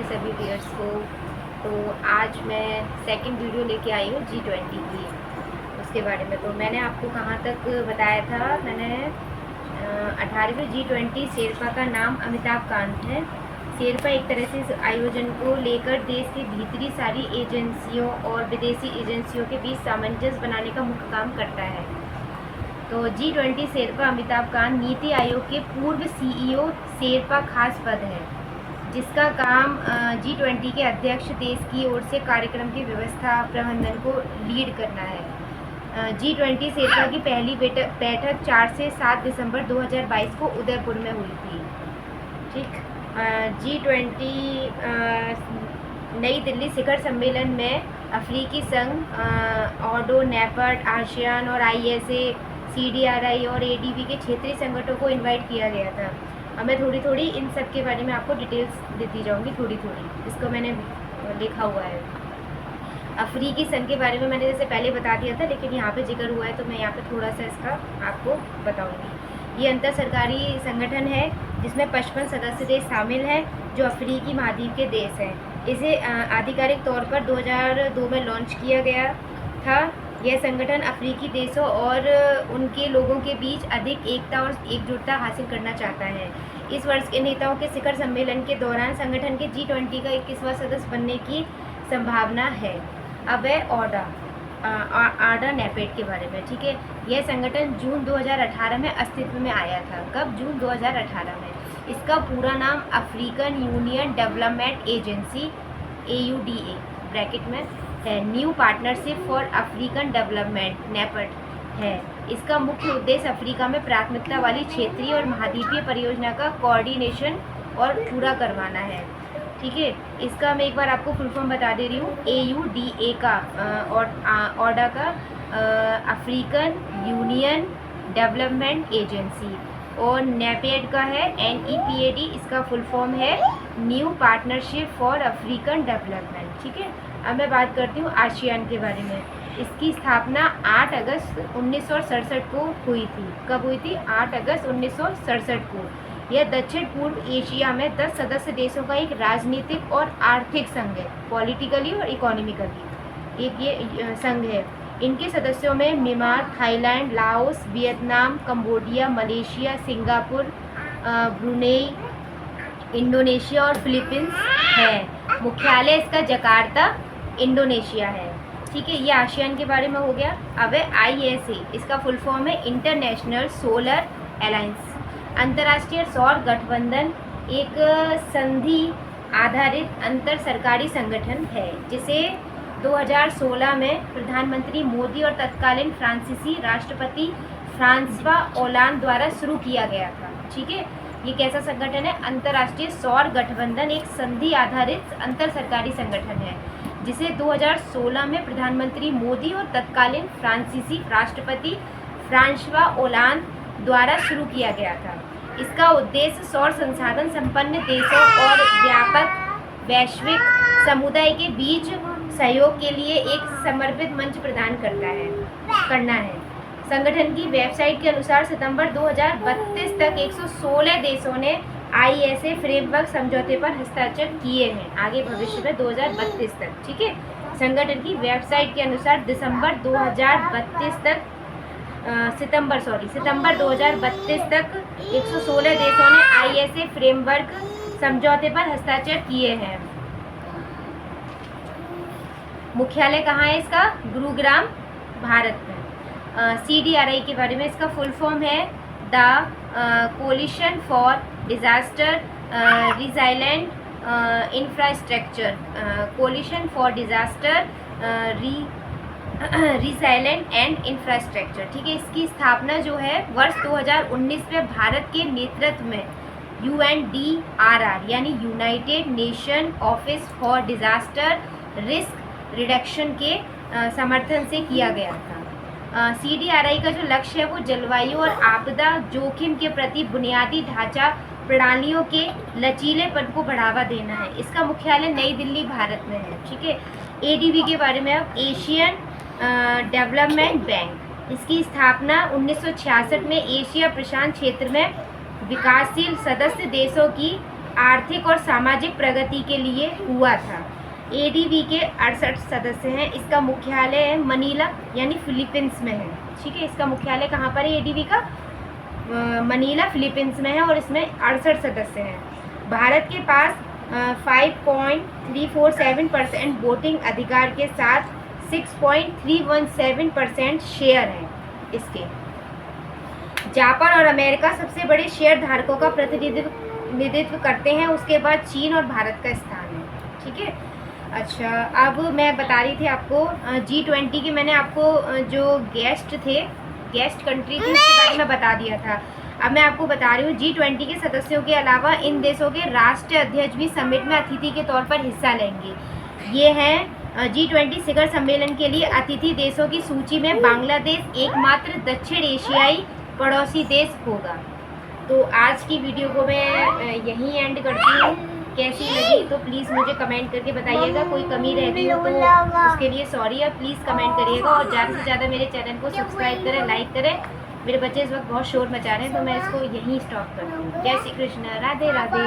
सभी व्यूअर्स को। तो आज मैं सेकंड वीडियो लेके आई हूँ G20 की, उसके बारे में। तो मैंने आपको कहाँ तक बताया था, मैंने 18वें G20 शेरपा का नाम अमिताभ कांत है। शेरपा एक तरह से इस आयोजन को लेकर देश के भीतरी सारी एजेंसियों और विदेशी एजेंसियों के बीच सामंजस्य बनाने का मुख्य काम करता है। तो G20 शेरपा अमिताभ कांत नीति आयोग के पूर्व CEO शेरपा खास पद है, जिसका काम G20 के अध्यक्ष देश की ओर से कार्यक्रम की व्यवस्था प्रबंधन को लीड करना है। G20 शेरपा की पहली बैठक 4 से 7 दिसंबर 2022 को उदयपुर में हुई थी। ठीक, G20 नई दिल्ली शिखर सम्मेलन में अफ्रीकी संघ, ऑडो, नेफर्ट, आसियान और ISA, CDRI और ADB के क्षेत्रीय संगठनों को इनवाइट किया गया था। अब मैं थोड़ी थोड़ी इन सब के बारे में आपको डिटेल्स देती जाऊंगी, थोड़ी इसको मैंने लिखा हुआ है। अफ्रीकी संघ के बारे में मैंने जैसे पहले बता दिया था, लेकिन यहाँ पे जिक्र हुआ है तो मैं यहाँ पे थोड़ा सा इसका आपको बताऊंगी। ये अंतर सरकारी संगठन है जिसमें 55 सदस्य देश शामिल हैं जो अफ्रीकी महाद्वीप के देश हैं। इसे आधिकारिक तौर पर 2002 में लॉन्च किया गया था। यह संगठन अफ्रीकी देशों और उनके लोगों के बीच अधिक एकता और एकजुटता हासिल करना चाहता है। इस वर्ष के नेताओं के शिखर सम्मेलन के दौरान संगठन के G20 का 21वां सदस्य बनने की संभावना है। अब है ऑडा नेपेड के बारे में। ठीक है, यह संगठन जून 2018 में अस्तित्व में आया था। कब? जून 2018 में। इसका पूरा नाम African Union Development Agency AUDA bracket में है, New Partnership for African Development NEPAD है। इसका मुख्य उद्देश्य अफ्रीका में प्राथमिकता वाली क्षेत्रीय और महाद्वीपीय परियोजना का कोऑर्डिनेशन और पूरा करवाना है। ठीक है, इसका मैं एक बार आपको फुल फॉर्म बता दे रही हूँ। AUDA का ऑडा का अफ्रीकन यूनियन डेवलपमेंट एजेंसी, और नेपेड का है NEPAD, इसका फुल फॉर्म है New Partnership for African development. ठीक है, अब मैं बात करती हूँ आसियान के बारे में। इसकी स्थापना 8 अगस्त 1967 को हुई थी। कब हुई थी? 8 अगस्त 1967 को। यह दक्षिण पूर्व एशिया में 10 सदस्य देशों का एक राजनीतिक और आर्थिक संघ है, पॉलिटिकली और इकोनॉमिकली एक ये संघ है। इनके सदस्यों में Myanmar, Thailand, Laos, Vietnam, Cambodia, Malaysia, Singapore, Brunei, Indonesia और फिलीपींस है। मुख्यालय इसका जकार्ता, इंडोनेशिया है। ठीक है, ये आसियान के बारे में हो गया। अब है ISA, इसका फुल फॉर्म है इंटरनेशनल सोलर अलायंस, अंतर्राष्ट्रीय सौर गठबंधन, एक संधि आधारित अंतर सरकारी संगठन है जिसे 2016 में प्रधानमंत्री मोदी और तत्कालीन फ्रांसीसी राष्ट्रपति फ्रांसवा ओलांद द्वारा शुरू किया गया था। ठीक है, ये कैसा संगठन है? अंतर्राष्ट्रीय सौर गठबंधन एक संधि आधारित अंतर सरकारी संगठन है जिसे 2016 में प्रधानमंत्री मोदी और तत्कालीन फ्रांसीसी राष्ट्रपति फ्रांसवा ओलांद द्वारा शुरू किया गया था। इसका उद्देश्य सौर संसाधन संपन्न देशों और व्यापक वैश्विक समुदाय के बीच सहयोग के लिए एक समर्पित मंच प्रदान करना है। संगठन की वेबसाइट के अनुसार सितंबर 2032 तक 116 देशों ने ISA फ्रेमवर्क समझौते पर हस्ताक्षर किए हैं, आगे भविष्य में 2032 तक। ठीक है, संगठन की वेबसाइट के अनुसार सितंबर 2032 तक 116 देशों ने ISA फ्रेमवर्क समझौते पर हस्ताक्षर किए हैं। मुख्यालय कहाँ है इसका? गुरुग्राम, भारत में। CDRI के बारे में, इसका फुल फॉर्म है the coalition for disaster resilient infrastructure, coalition for disaster resilient and infrastructure. ठीक है, इसकी स्थापना जो है वर्ष 2019 में भारत के नेतृत्व में UNDRR यानी United nation office for disaster risk reduction के समर्थन से किया गया था। CDRI का जो लक्ष्य है वो जलवायु और आपदा जोखिम के प्रति बुनियादी ढांचा प्रणालियों के लचीलेपन को बढ़ावा देना है। इसका मुख्यालय नई दिल्ली, भारत में है। ठीक है, ADB के बारे में, अब एशियन डेवलपमेंट बैंक, इसकी स्थापना 1966 में एशिया प्रशांत क्षेत्र में विकासशील सदस्य देशों की आर्थिक और सामाजिक प्रगति के लिए हुआ था। एडीबी के 68 सदस्य हैं। इसका मुख्यालय मनीला यानी फिलीपींस में है। ठीक है, इसका मुख्यालय कहाँ पर है एडीबी का? मनीला फिलीपींस में है और इसमें 68 सदस्य हैं। भारत के पास 5.347% वोटिंग अधिकार के साथ 6.317% शेयर हैं इसके। जापान और अमेरिका सबसे बड़े शेयर धारकों का प्रतिनिधित्व करते हैं। उसके बाद चीन और भारत का स्थान है। ठीक है, अच्छा अब मैं बता रही थी आपको G20 के, मैंने आपको जो गेस्ट कंट्री थी उसके बारे में बता दिया था। अब मैं आपको बता रही हूँ G20 के सदस्यों के अलावा इन देशों के राष्ट्रीय अध्यक्ष भी समिट में अतिथि के तौर पर हिस्सा लेंगे। ये हैं G20 शिखर सम्मेलन के लिए अतिथि देशों की सूची में बांग्लादेश एकमात्र दक्षिण एशियाई पड़ोसी देश होगा। तो आज की वीडियो को मैं यहीं एंड करती हूँ। कैसी लगी तो प्लीज़ मुझे कमेंट करके बताइएगा। कोई कमी रहती हो तो उसके लिए सॉरी, आप प्लीज़ कमेंट करिएगा और ज़्यादा से ज़्यादा मेरे चैनल को सब्सक्राइब करें, लाइक करें। मेरे बच्चे इस वक्त बहुत शोर मचा रहे हैं तो मैं इसको यहीं स्टॉप करती हूँ। जय श्री कृष्ण, राधे राधे।